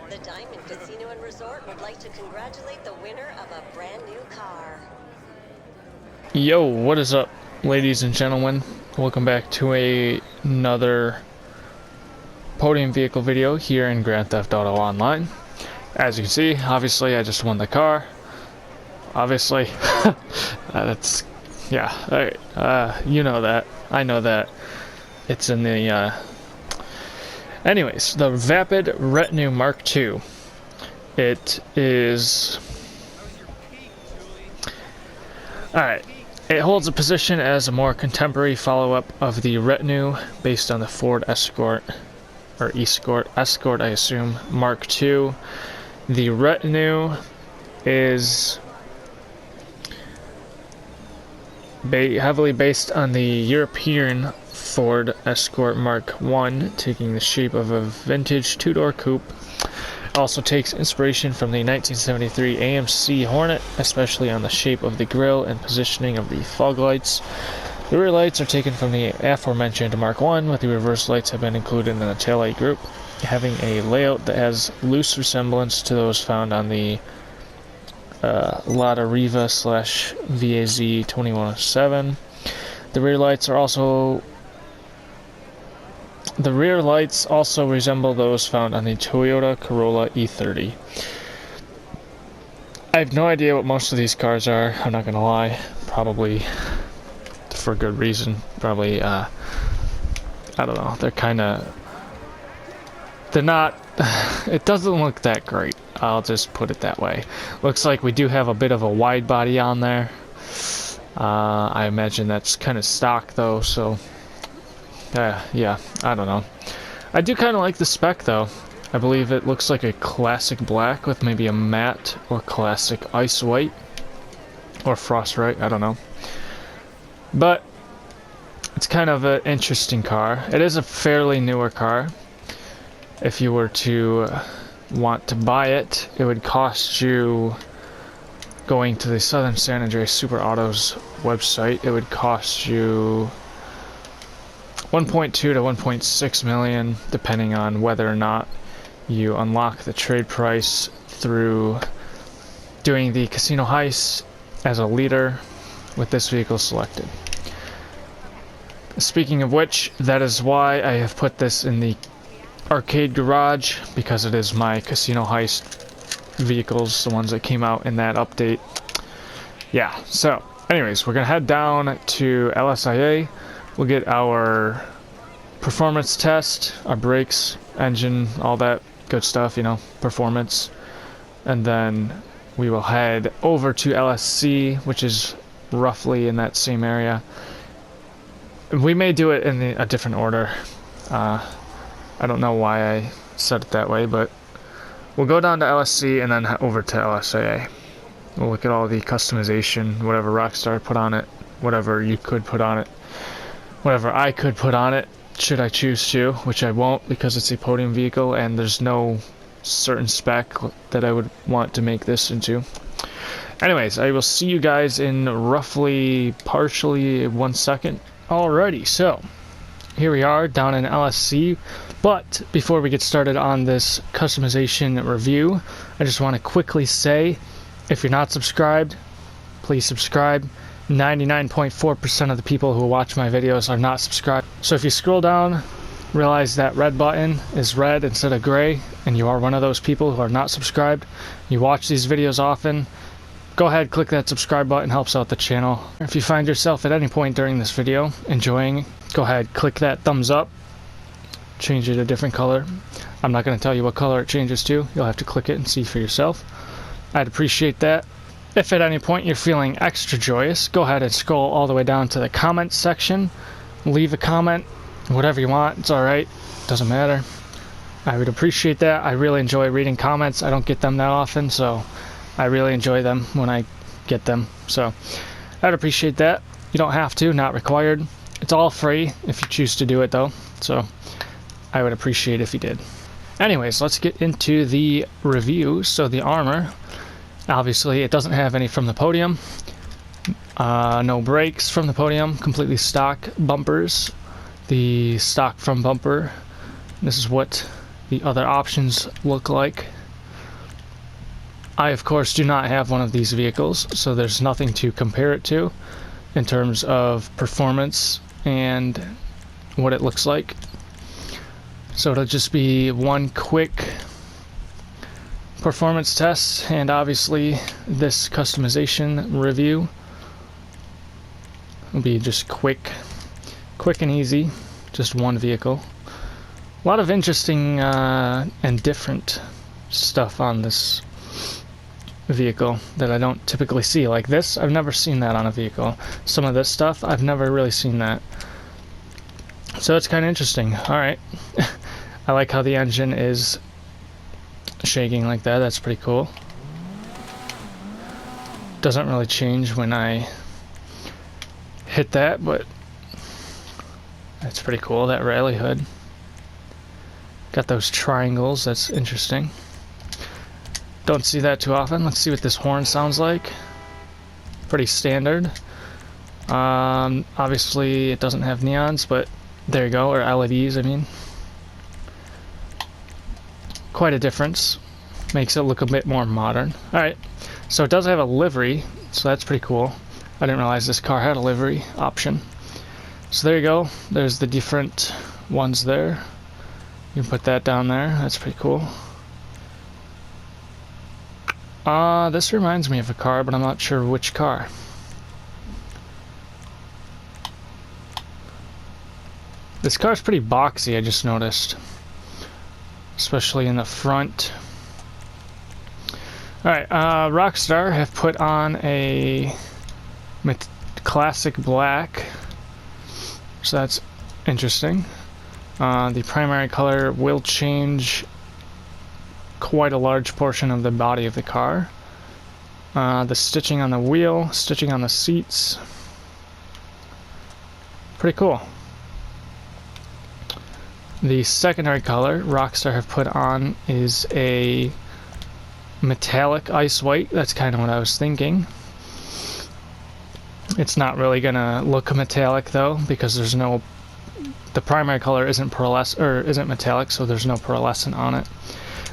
The Diamond Casino and Resort would like to congratulate the winner of a brand new car. Yo, what is up, ladies and gentlemen? Welcome back to another Podium vehicle video here in Grand Theft Auto Online. As you can see, obviously I just won the car. Obviously, that's, yeah, alright, you know that, I know that. It's in the, anyways, the Vapid Retinue Mark II. It is, alright, it holds a position as a more contemporary follow-up of the Retinue based on the Ford Escort, or Escort I assume, Mark II. The Retinue is heavily based on the European Ford Escort Mark I, taking the shape of a vintage two-door coupe. It also takes inspiration from the 1973 AMC Hornet, especially on the shape of the grille and positioning of the fog lights. The rear lights are taken from the aforementioned Mark I, with the reverse lights have been included in the taillight group, having a layout that has loose resemblance to those found on the Lotta Riva / VAZ 2107. The rear lights also resemble those found on the Toyota Corolla E30. I have no idea what most of these cars are, I'm not gonna lie. Probably for good reason. Probably, I don't know, they're not, it doesn't look that great. I'll just put it that way. Looks like we do have a bit of a wide body on there. I imagine that's kind of stock though, so yeah, I don't know. I do kind of like the spec though. I believe it looks like a classic black with maybe a matte or classic ice white or frost white, I don't know. But it's kind of an interesting car. It is a fairly newer car. If you were to want to buy it, it would cost you, going to the Southern San Andreas Super Autos website, it would cost you 1.2 to 1.6 million, depending on whether or not you unlock the trade price through doing the casino heist as a leader with this vehicle selected. Speaking of which, that is why I have put this in the arcade garage, because it is my casino heist vehicles, the ones that came out in that update. Yeah, so anyways, we're gonna head down to LSIA. We'll get our performance test, our brakes, engine, all that good stuff, you know, performance. And then we will head over to LSC, which is roughly in that same area. We may do it in a different order. I don't know why I said it that way, but we'll go down to LSC and then over to LSIA. We'll look at all the customization, whatever Rockstar put on it, whatever you could put on it, whatever I could put on it, should I choose to, which I won't because it's a Podium vehicle and there's no certain spec that I would want to make this into. Anyways, I will see you guys in roughly partially 1 second. Alrighty, so here we are down in LSC, but before we get started on this customization review, I just want to quickly say, if you're not subscribed, please subscribe. 99.4% of the people who watch my videos are not subscribed. So if you scroll down, realize that red button is red instead of gray, and you are one of those people who are not subscribed, you watch these videos often, go ahead, click that subscribe button, helps out the channel. If you find yourself at any point during this video enjoying, go ahead, click that thumbs up, change it a different color. I'm not going to tell you what color it changes to, you'll have to click it and see for yourself. I'd appreciate that. If at any point you're feeling extra joyous, go ahead and scroll all the way down to the comments section, leave a comment, whatever you want, it's alright, doesn't matter. I would appreciate that. I really enjoy reading comments, I don't get them that often, so I really enjoy them when I get them, so I'd appreciate that. You don't have to, not required. It's all free if you choose to do it though, so I would appreciate if you did. Anyways, let's get into the review. So the armor, obviously it doesn't have any from the Podium. No brakes from the Podium, completely stock bumpers. The stock from bumper, this is what the other options look like. I, of course, do not have one of these vehicles, so there's nothing to compare it to in terms of performance and what it looks like. So it'll just be one quick performance test, and obviously this customization review will be just quick and easy, just one vehicle. A lot of interesting and different stuff on this vehicle that I don't typically see. Like this, I've never seen that on a vehicle. Some of this stuff, I've never really seen that. So it's kind of interesting. Alright. I like how the engine is shaking like that. That's pretty cool. Doesn't really change when I hit that, but that's pretty cool. That rally hood. Got those triangles. That's interesting. Don't see that too often. Let's see what this horn sounds like. Pretty standard. Obviously it doesn't have neons, but there you go, or LEDs, I mean. Quite a difference. Makes it look a bit more modern. Alright, so it does have a livery, so that's pretty cool. I didn't realize this car had a livery option. So there you go. There's the different ones there. You can put that down there. That's pretty cool. This reminds me of a car, but I'm not sure which car. This car's pretty boxy, I just noticed. Especially in the front. Alright, Rockstar have put on a classic black. So that's interesting. The primary color will change quite a large portion of the body of the car. The stitching on the wheel, stitching on the seats. Pretty cool. The secondary color Rockstar have put on is a metallic ice white. That's kind of what I was thinking. It's not really gonna look metallic though, because there's no, the primary color isn't pearlescent, or isn't metallic, so there's no pearlescent on it.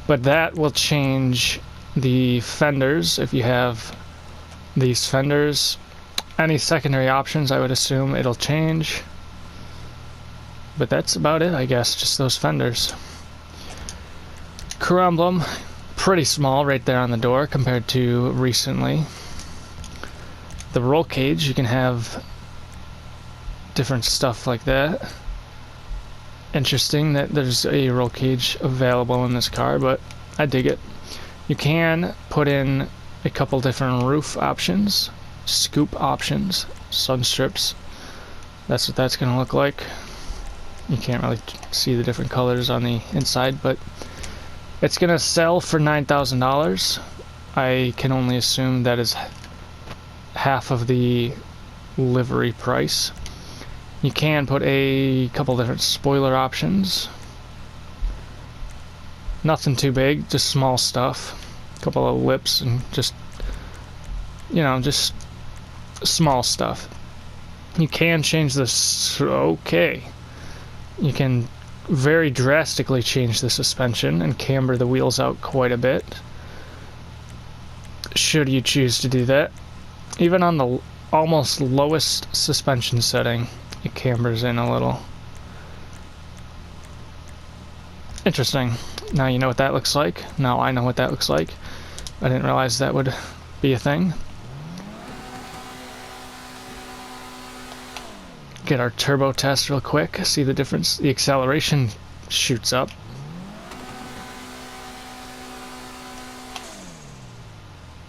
But that will change the fenders. If you have these fenders, any secondary options, I would assume it'll change. But that's about it, I guess, just those fenders. Crew emblem, pretty small right there on the door compared to recently. The roll cage, you can have different stuff like that. Interesting that there's a roll cage available in this car, but I dig it. You can put in a couple different roof options, scoop options, sun strips. That's what that's going to look like. You can't really see the different colors on the inside, but it's going to sell for $9,000. I can only assume that is half of the livery price. You can put a couple different spoiler options. Nothing too big, just small stuff. A couple of lips and just, you know, just small stuff. You can change this. Okay. You can very drastically change the suspension and camber the wheels out quite a bit, should you choose to do that. Even on the almost lowest suspension setting, it cambers in a little. Interesting. Now you know what that looks like. Now I know what that looks like. I didn't realize that would be a thing. Get our turbo test real quick. See the difference. The acceleration shoots up.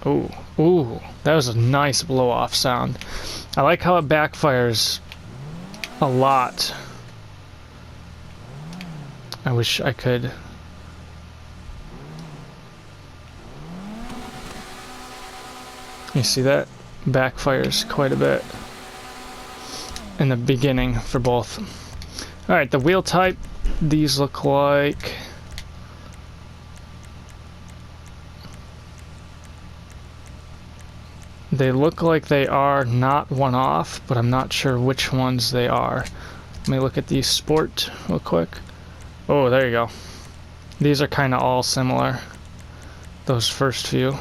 Ooh, that was a nice blow-off sound. I like how it backfires a lot. I wish I could. You see that? Backfires quite a bit in the beginning for both. Alright, the wheel type, these look like they are not one-off, but I'm not sure which ones they are. Let me look at the Sport real quick. Oh, there you go. These are kind of all similar, those first few.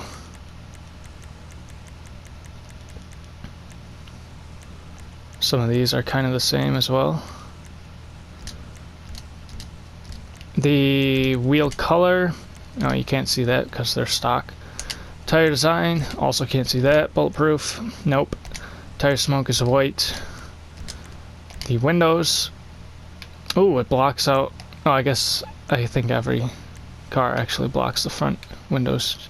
Some of these are kind of the same as well. The wheel color, oh, you can't see that because they're stock. Tire design, also can't see that. Bulletproof, nope. Tire smoke is white. The windows, oh, it blocks out. Oh, I think every car actually blocks the front windows.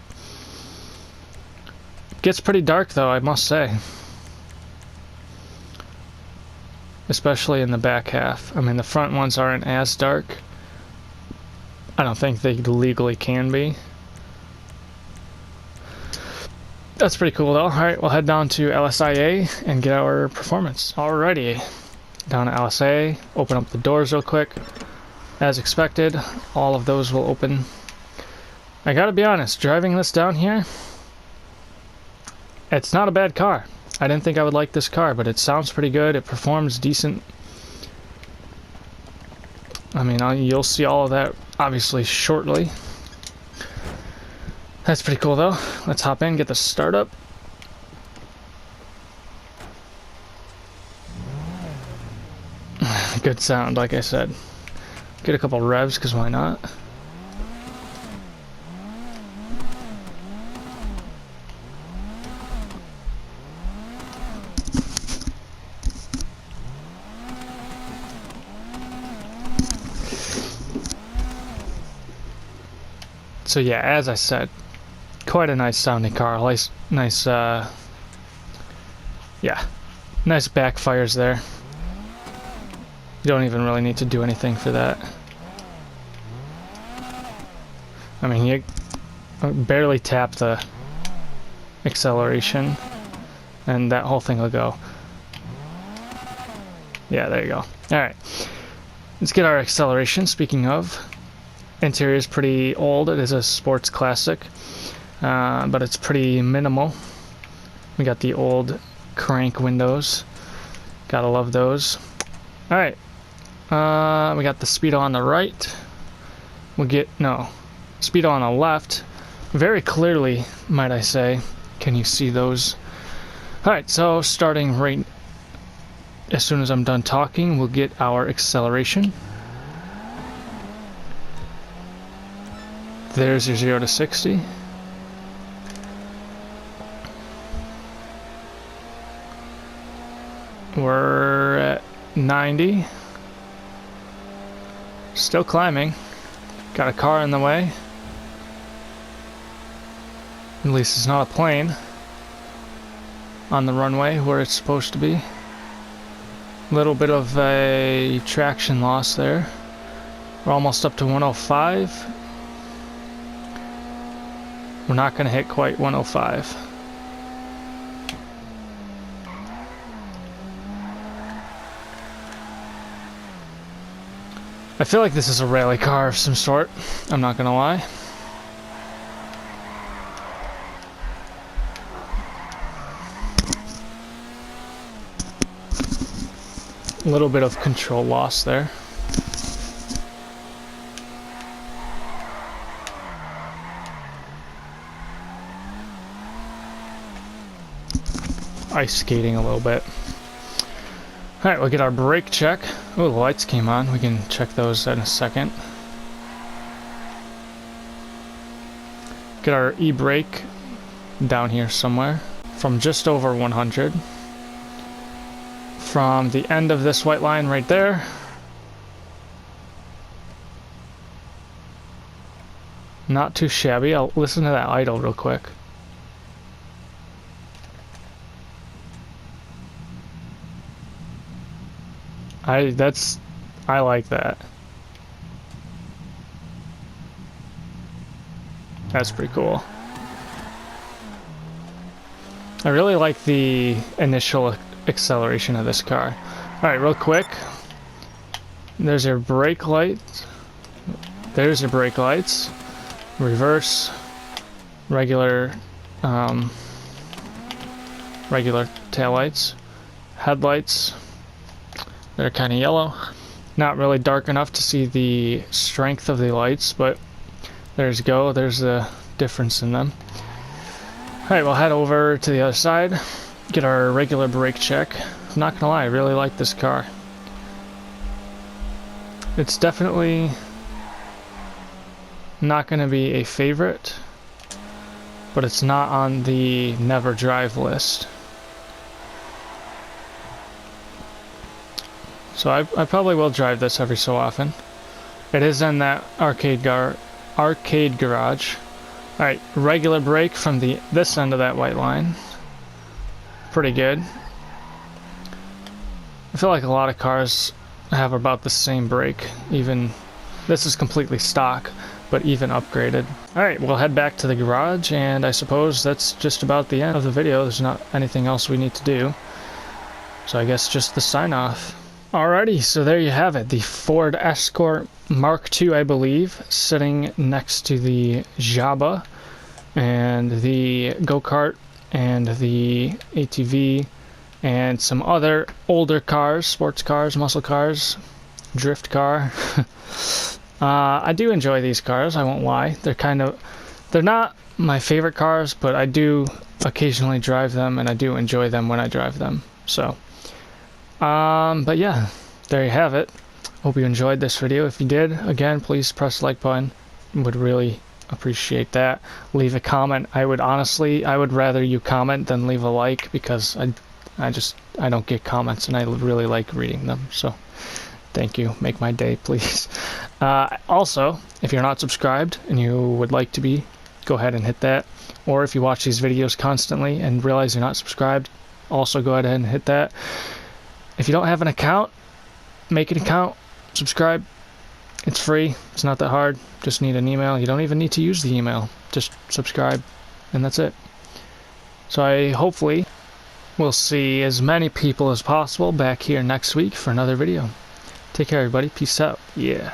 Gets pretty dark though, I must say. Especially in the back half. I mean, the front ones aren't as dark. I don't think they legally can be. That's pretty cool though. Alright, we'll head down to LSIA and get our performance. Alrighty. Down to LSA, open up the doors real quick. As expected, all of those will open. I gotta be honest, driving this down here, it's not a bad car. I didn't think I would like this car, but it sounds pretty good. It performs decent. I mean, you'll see all of that obviously shortly. That's pretty cool though. Let's hop in, get the start up. Good sound, like I said. Get a couple revs, because why not? So yeah, as I said, quite a nice sounding car. Nice, yeah, nice backfires there. You don't even really need to do anything for that. I mean, you barely tap the acceleration, and that whole thing will go. Yeah, there you go. Alright, let's get our acceleration. Speaking of, interior is pretty old. It is a sports classic, but it's pretty minimal. We got the old crank windows. Gotta love those. Alright, we got the speedo on the right. Speedo on the left. Very clearly, might I say. Can you see those? Alright, so starting right as soon as I'm done talking, we'll get our acceleration. There's your 0 to 60. We're at 90. Still climbing. Got a car in the way. At least it's not a plane on the runway where it's supposed to be. Little bit of a traction loss there. We're almost up to 105. We're not going to hit quite 105. I feel like this is a rally car of some sort. I'm not going to lie. A little bit of control loss there. Ice skating a little bit. Alright, we'll get our brake check. Oh, the lights came on. We can check those in a second. Get our e-brake down here somewhere. From just over 100. From the end of this white line right there. Not too shabby. I'll listen to that idle real quick. I like that. That's pretty cool. I really like the initial acceleration of this car. Alright, real quick. There's your brake light. There's your brake lights. Reverse. Regular taillights. Headlights. They're kind of yellow. Not really dark enough to see the strength of the lights, but There's go. There's the difference in them. Alright, we'll head over to the other side, get our regular brake check. I'm not gonna lie, I really like this car. It's definitely not gonna be a favorite, but it's not on the never drive list. So I probably will drive this every so often. It is in that arcade garage. Alright, regular brake from this end of that white line. Pretty good. I feel like a lot of cars have about the same brake. Even this is completely stock, but even upgraded. Alright, we'll head back to the garage, and I suppose that's just about the end of the video. There's not anything else we need to do. So I guess just the sign off. Alrighty, so there you have it. The Ford Escort Mark II, I believe, sitting next to the Jabba and the go-kart and the ATV and some other older cars, sports cars, muscle cars, drift car. I do enjoy these cars, I won't lie. They're not my favorite cars, but I do occasionally drive them, and I do enjoy them when I drive them. So but yeah, there you have it. Hope you enjoyed this video. If you did, again, please press the like button. Would really appreciate that. Leave a comment. I would rather you comment than leave a like, because I don't get comments and I really like reading them. So thank you. Make my day, please. Also, if you're not subscribed and you would like to be, go ahead and hit that. Or if you watch these videos constantly and realize you're not subscribed, also go ahead and hit that. If you don't have an account, make an account, subscribe. It's free. It's not that hard. Just need an email. You don't even need to use the email. Just subscribe, and that's it. So I hopefully will see as many people as possible back here next week for another video. Take care, everybody. Peace out. Yeah.